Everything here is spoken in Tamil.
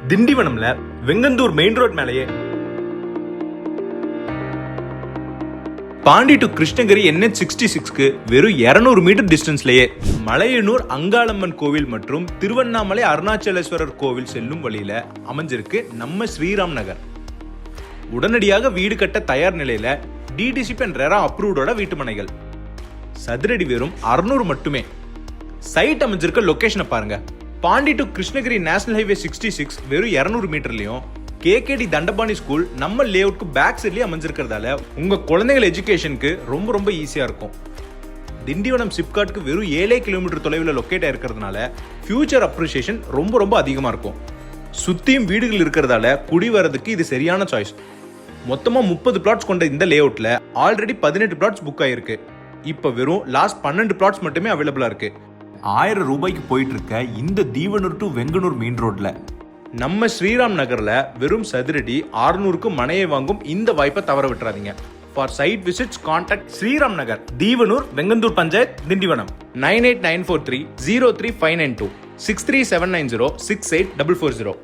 திண்டிவனம்ல வெங்கந்தூர் மெயின் ரோட் மேலேயே பாண்டி டு கிருஷ்ணகிரி NH66க்கு வெறும் 200 மீட்டர் டிஸ்டன்ஸ்லயே மலையனூர் அங்காளம்மன் கோவில் மற்றும் திருவண்ணாமலை அருணாச்சலேஸ்வரர் கோவில் செல்லும் வழியில அமைஞ்சிருக்கு நம்ம ஸ்ரீராம் நகர். உடனடியாக வீடு கட்ட தயார் நிலையில DDCP அண்ட் ரெரா அப்ரூவ்டோட வீட்டு மனைகள். சதுரடி வெறும் 600 மட்டுமே. சைட் அமைஞ்சிருக்க லொகேஷனை பாருங்க. Pondy to Krishnagiri national highway 66 வெறும் 200 மீட்டர்லயும் KKD தண்டபாணி ஸ்கூல் நம்ம லேஅவுட்க்கு பேக் சைட்லயே அமைஞ்சிருக்கிறதால உங்க குழந்தைகள் எஜுகேஷனுக்கு ரொம்ப ஈஸியா இருக்கும். திண்டிவனம் சிப்காட்க்கு வெறும் 7 கிலோமீட்டர் தொலைவில் லொக்கேட் ஆயிருக்கிறதுனால ஃபியூச்சர் அப்ரிசியேஷன் ரொம்ப அதிகமா இருக்கும். சுத்தியும் வீடுகள் இருக்கிறதால குடி வரதுக்கு இது சரியான சாய்ஸ். மொத்தமா 30 பிளாட்ஸ் கொண்ட இந்த லேஅவுட்ல ஆல்ரெடி 18 பிளாட்ஸ் புக் ஆயிருக்கு. இப்ப வெறும் லாஸ்ட் 12 பிளாட்ஸ் மட்டுமே அவைலபிளா இருக்கு. 1000 ரூபாய்க்கு போயிட்டு இருக்க இந்த தீவனூர் டு வெங்கனூர் மெயின் ரோட்ல நம்ம ஸ்ரீராம் நகர்ல வெறும் சதுரடி 600க்கு மனையை வாங்கும் இந்த வாய்ப்பை தவற விட்டுறாதீங்க. For site visits contact Sriram Nagar, Theevanur, Venkandur panchayat, Tindivanam 9894303592 63790 68440.